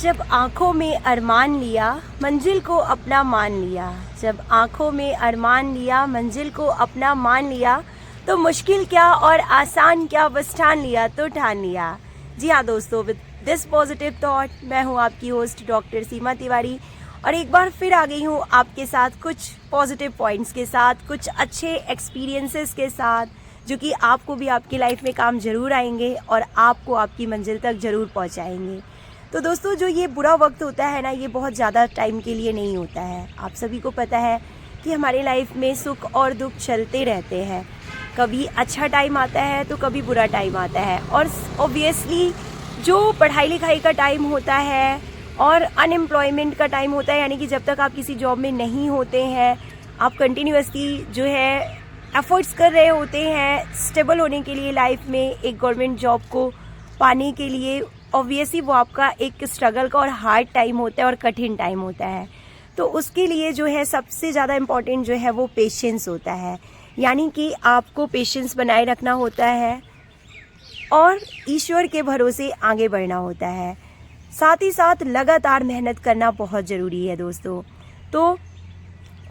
जब आँखों में अरमान लिया मंजिल को अपना मान लिया, जब आँखों में अरमान लिया मंजिल को अपना मान लिया, तो मुश्किल क्या और आसान क्या बस ठान लिया तो ठान लिया। जी हाँ दोस्तों, विद दिस पॉजिटिव थॉट मैं हूँ आपकी होस्ट डॉक्टर सीमा तिवारी और एक बार फिर आ गई हूँ आपके साथ कुछ पॉजिटिव पॉइंट्स के साथ, कुछ अच्छे एक्सपीरियंसेस के साथ, जो कि आपको भी आपकी लाइफ में काम ज़रूर आएंगे और आपको आपकी मंजिल तक ज़रूर पहुँचाएंगे। तो दोस्तों, जो ये बुरा वक्त होता है ना, ये बहुत ज़्यादा टाइम के लिए नहीं होता है। आप सभी को पता है कि हमारी लाइफ में सुख और दुख चलते रहते हैं। कभी अच्छा टाइम आता है तो कभी बुरा टाइम आता है, और ऑब्वियसली जो पढ़ाई लिखाई का टाइम होता है और अनएम्प्लॉयमेंट का टाइम होता है, यानी कि जब तक आप किसी जॉब में नहीं होते हैं, आप कंटिन्यूअसली जो है एफर्ट्स कर रहे होते हैं स्टेबल होने के लिए लाइफ में, एक गवर्नमेंट जॉब को पाने के लिए। ऑब्वियसली वो आपका एक स्ट्रगल का और हार्ड टाइम होता है और कठिन टाइम होता है। तो उसके लिए जो है सबसे ज़्यादा इम्पॉर्टेंट जो है वो पेशेंस होता है, यानी कि आपको पेशेंस बनाए रखना होता है और ईश्वर के भरोसे आगे बढ़ना होता है। साथ ही साथ लगातार मेहनत करना बहुत ज़रूरी है दोस्तों। तो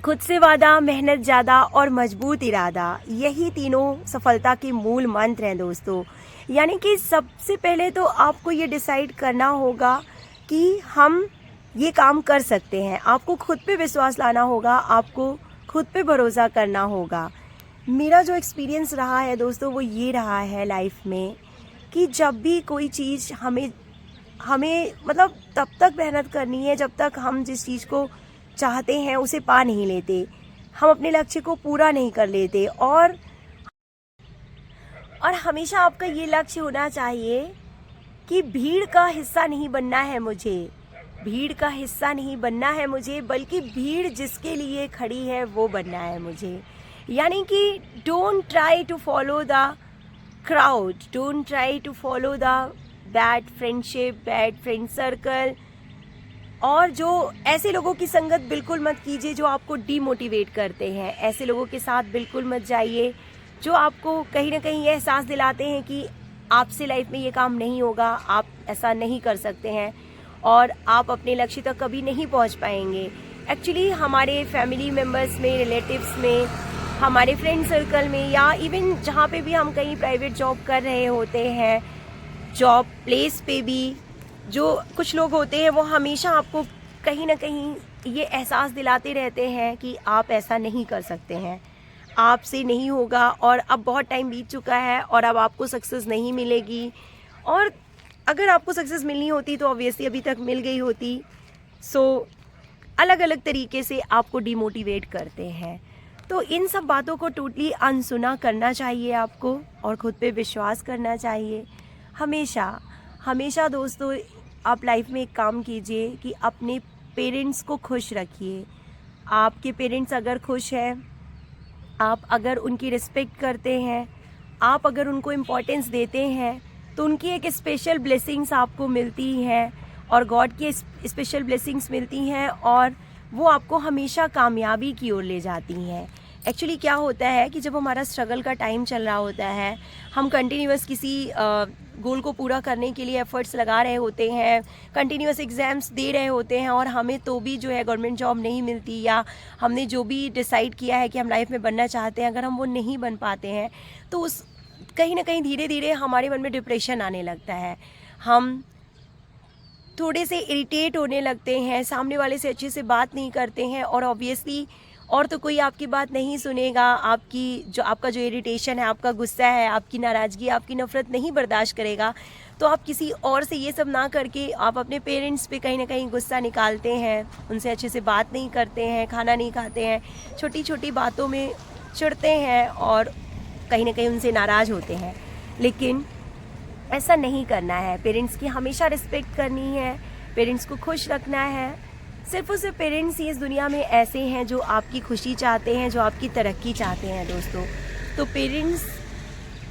खुद से वादा, मेहनत ज़्यादा और मजबूत इरादा, यही तीनों सफलता के मूल मंत्र हैं दोस्तों। यानी कि सबसे पहले तो आपको ये डिसाइड करना होगा कि हम ये काम कर सकते हैं। आपको खुद पे विश्वास लाना होगा, आपको खुद पे भरोसा करना होगा। मेरा जो एक्सपीरियंस रहा है दोस्तों वो ये रहा है लाइफ में कि जब भी कोई चीज़ हमें मतलब तब तक मेहनत करनी है जब तक हम जिस चीज़ को चाहते हैं उसे पा नहीं लेते, हम अपने लक्ष्य को पूरा नहीं कर लेते। और हमेशा आपका ये लक्ष्य होना चाहिए कि भीड़ का हिस्सा नहीं बनना है मुझे, भीड़ का हिस्सा नहीं बनना है मुझे, बल्कि भीड़ जिसके लिए खड़ी है वो बनना है मुझे। यानी कि don't try to follow the crowd, don't try to follow the bad friendship, bad friend circle, और जो ऐसे लोगों की संगत बिल्कुल मत कीजिए जो आपको डीमोटिवेट करते हैं। ऐसे लोगों के साथ बिल्कुल मत जाइए जो आपको कहीं ना कहीं ये एहसास दिलाते हैं कि आपसे लाइफ में ये काम नहीं होगा, आप ऐसा नहीं कर सकते हैं और आप अपने लक्ष्य तक कभी नहीं पहुंच पाएंगे। एक्चुअली हमारे फैमिली मेम्बर्स में, रिलेटिव्स में, हमारे फ्रेंड सर्कल में, या इवन जहाँ पे भी हम कहीं प्राइवेट जॉब कर रहे होते हैं, जॉब प्लेस पे भी जो कुछ लोग होते हैं वो हमेशा आपको कहीं ना कहीं ये एहसास दिलाते रहते हैं कि आप ऐसा नहीं कर सकते हैं, आपसे नहीं होगा, और अब बहुत टाइम बीत चुका है और अब आपको सक्सेस नहीं मिलेगी, और अगर आपको सक्सेस मिलनी होती तो ऑब्वियसली अभी तक मिल गई होती। सो अलग अलग तरीके से आपको डिमोटिवेट करते हैं। तो इन सब बातों को टोटली अनसुना करना चाहिए आपको और ख़ुद पे विश्वास करना चाहिए। हमेशा दोस्तों आप लाइफ में एक काम कीजिए कि अपने पेरेंट्स को खुश रखिए। आपके पेरेंट्स अगर खुश हैं, आप अगर उनकी रिस्पेक्ट करते हैं, आप अगर उनको इम्पोर्टेंस देते हैं, तो उनकी एक स्पेशल ब्लेसिंग्स आपको मिलती हैं और गॉड की स्पेशल ब्लेसिंग्स मिलती हैं और वो आपको हमेशा कामयाबी की ओर ले जाती हैं। एक्चुअली क्या होता है कि जब हमारा स्ट्रगल का टाइम चल रहा होता है, हम कंटिन्यूअस किसी गोल को पूरा करने के लिए एफर्ट्स लगा रहे होते हैं, कंटिन्यूअस एग्ज़ाम्स दे रहे होते हैं, और हमें तो भी जो है गवर्नमेंट जॉब नहीं मिलती, या हमने जो भी डिसाइड किया है कि हम लाइफ में बनना चाहते हैं अगर हम वो नहीं बन पाते हैं, तो उस कहीं ना कहीं धीरे धीरे हमारे मन में डिप्रेशन आने लगता है। हम थोड़े से इरिटेट होने लगते हैं, सामने वाले से अच्छे से बात नहीं करते हैं, और ऑब्वियसली और तो कोई आपकी बात नहीं सुनेगा। आपका जो इरिटेशन है, आपका गुस्सा है, आपकी नाराज़गी, आपकी नफ़रत नहीं बर्दाश्त करेगा, तो आप किसी और से ये सब ना करके आप अपने पेरेंट्स पे कहीं ना कहीं गुस्सा निकालते हैं, उनसे अच्छे से बात नहीं करते हैं, खाना नहीं खाते हैं, छोटी छोटी बातों में चिढ़ते हैं और कहीं ना कहीं उनसे नाराज़ होते हैं। लेकिन ऐसा नहीं करना है। पेरेंट्स की हमेशा रिस्पेक्ट करनी है, पेरेंट्स को खुश रखना है। सिर्फ और सिर्फ पेरेंट्स ही इस दुनिया में ऐसे हैं जो आपकी खुशी चाहते हैं, जो आपकी तरक्की चाहते हैं दोस्तों। तो पेरेंट्स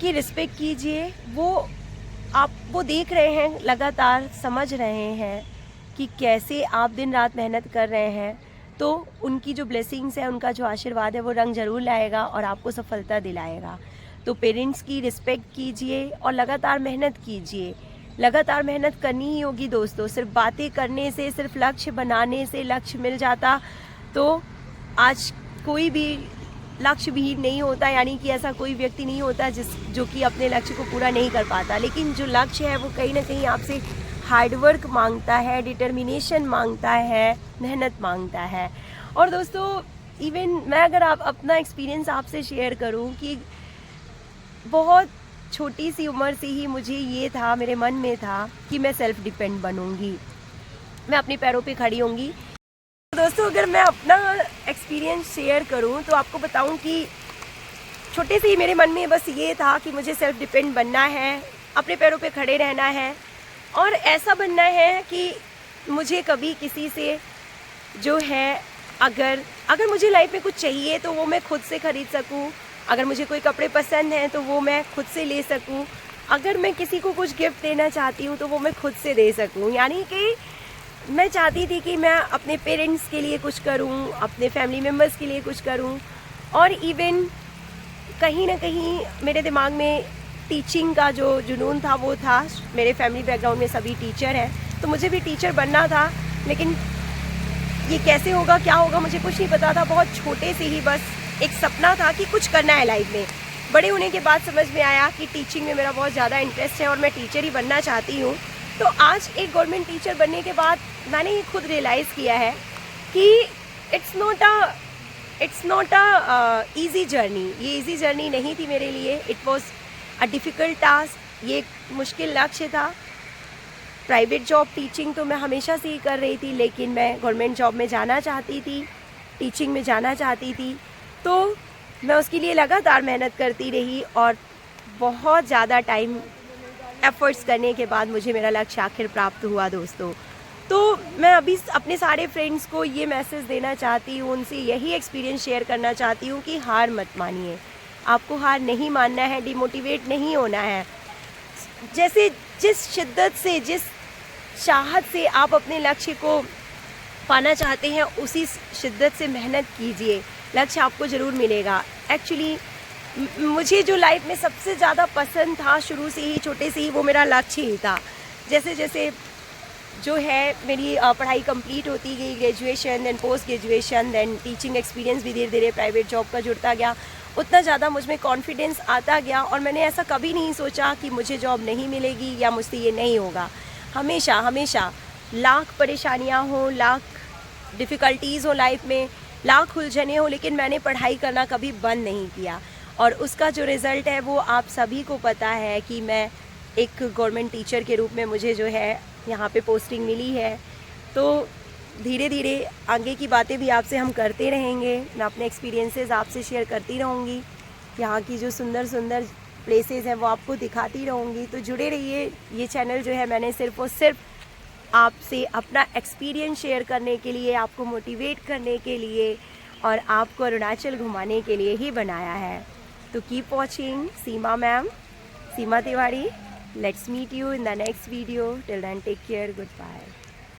की रिस्पेक्ट कीजिए। वो देख रहे हैं, लगातार समझ रहे हैं कि कैसे आप दिन रात मेहनत कर रहे हैं, तो उनकी जो ब्लेसिंग्स है, उनका जो आशीर्वाद है वो रंग ज़रूर लाएगा और आपको सफलता दिलाएगा। तो पेरेंट्स की रिस्पेक्ट कीजिए और लगातार मेहनत कीजिए। लगातार मेहनत करनी ही होगी दोस्तों। सिर्फ बातें करने से, सिर्फ लक्ष्य बनाने से लक्ष्य मिल जाता तो आज कोई भी लक्ष्य भी नहीं होता, यानी कि ऐसा कोई व्यक्ति नहीं होता जो कि अपने लक्ष्य को पूरा नहीं कर पाता। लेकिन जो लक्ष्य है वो कहीं ना कहीं आपसे हार्डवर्क मांगता है, डिटर्मिनेशन मांगता है, मेहनत मांगता है। और दोस्तों इवन मैं अगर अपना एक्सपीरियंस आपसे शेयर करूं कि बहुत छोटी सी उम्र से ही मुझे ये था, मेरे मन में था कि मैं सेल्फ डिपेंड बनूंगी, मैं अपने पैरों पे खड़ी होंगी। दोस्तों अगर मैं अपना एक्सपीरियंस शेयर करूं तो आपको बताऊं कि छोटे से ही मेरे मन में बस ये था कि मुझे सेल्फ डिपेंड बनना है, अपने पैरों पे खड़े रहना है और ऐसा बनना है कि मुझे कभी किसी से जो है अगर मुझे लाइफ में कुछ चाहिए तो वो मैं खुद से खरीद सकूं, अगर मुझे कोई कपड़े पसंद हैं तो वो मैं खुद से ले सकूं, अगर मैं किसी को कुछ गिफ्ट देना चाहती हूं तो वो मैं खुद से दे सकूं। यानी कि मैं चाहती थी कि मैं अपने पेरेंट्स के लिए कुछ करूं, अपने फैमिली मेम्बर्स के लिए कुछ करूं। और इवन कहीं ना कहीं मेरे दिमाग में टीचिंग का जो जुनून था वो था। मेरे फैमिली बैकग्राउंड में सभी टीचर हैं तो मुझे भी टीचर बनना था, लेकिन ये कैसे होगा, क्या होगा, मुझे कुछ नहीं पता था। बहुत छोटे से ही बस एक सपना था कि कुछ करना है लाइफ में। बड़े होने के बाद समझ में आया कि टीचिंग में मेरा बहुत ज़्यादा इंटरेस्ट है और मैं टीचर ही बनना चाहती हूँ। तो आज एक गवर्नमेंट टीचर बनने के बाद मैंने ये खुद रियलाइज़ किया है कि it's not a easy journey. ये ईजी जर्नी नहीं थी मेरे लिए, it was a difficult task. ये एक मुश्किल लक्ष्य था। प्राइवेट जॉब, टीचिंग तो मैं हमेशा से ही कर रही थी, लेकिन मैं गवर्नमेंट जॉब में जाना चाहती थी, टीचिंग में जाना चाहती थी। तो मैं उसके लिए लगातार मेहनत करती रही और बहुत ज़्यादा टाइम एफर्ट्स करने के बाद मुझे मेरा लक्ष्य आखिर प्राप्त हुआ दोस्तों। तो मैं अभी अपने सारे फ्रेंड्स को ये मैसेज देना चाहती हूँ, उनसे यही एक्सपीरियंस शेयर करना चाहती हूँ कि हार मत मानिए। आपको हार नहीं मानना है, डिमोटिवेट नहीं होना है। जैसे जिस शिद्दत से, जिस चाहत से आप अपने लक्ष्य को पाना चाहते हैं उसी शिद्दत से मेहनत कीजिए, लक्ष्य आपको ज़रूर मिलेगा। एक्चुअली मुझे जो लाइफ में सबसे ज़्यादा पसंद था शुरू से ही, छोटे से ही, वो मेरा लक्ष्य ही था। जैसे जैसे जो है मेरी पढ़ाई कंप्लीट होती गई, graduation, then post graduation, then teaching experience भी धीरे धीरे प्राइवेट जॉब का जुड़ता गया, उतना ज़्यादा मुझ में कॉन्फिडेंस आता गया और मैंने ऐसा कभी नहीं सोचा कि मुझे जॉब नहीं मिलेगी या मुझसे ये नहीं होगा। हमेशा हमेशा लाख परेशानियाँ हों, लाख डिफ़िकल्टीज़ हो लाइफ में, लाख उलझने हो, लेकिन मैंने पढ़ाई करना कभी बंद नहीं किया। और उसका जो रिज़ल्ट है वो आप सभी को पता है कि मैं एक गवर्नमेंट टीचर के रूप में मुझे जो है यहाँ पे पोस्टिंग मिली है। तो धीरे धीरे आगे की बातें भी आपसे हम करते रहेंगे। मैं अपने एक्सपीरियंसेस आपसे शेयर करती रहूँगी, यहाँ की जो सुंदर सुंदर प्लेसेस हैं वो आपको दिखाती रहूँगी। तो जुड़े रहिए। ये चैनल जो है मैंने सिर्फ़ और सिर्फ आपसे अपना एक्सपीरियंस शेयर करने के लिए, आपको मोटिवेट करने के लिए और आपको अरुणाचल घुमाने के लिए ही बनाया है। तो keep watching Seema ma'am, Seema Tiwari. Let's meet you in the next video. Till then take care, good bye.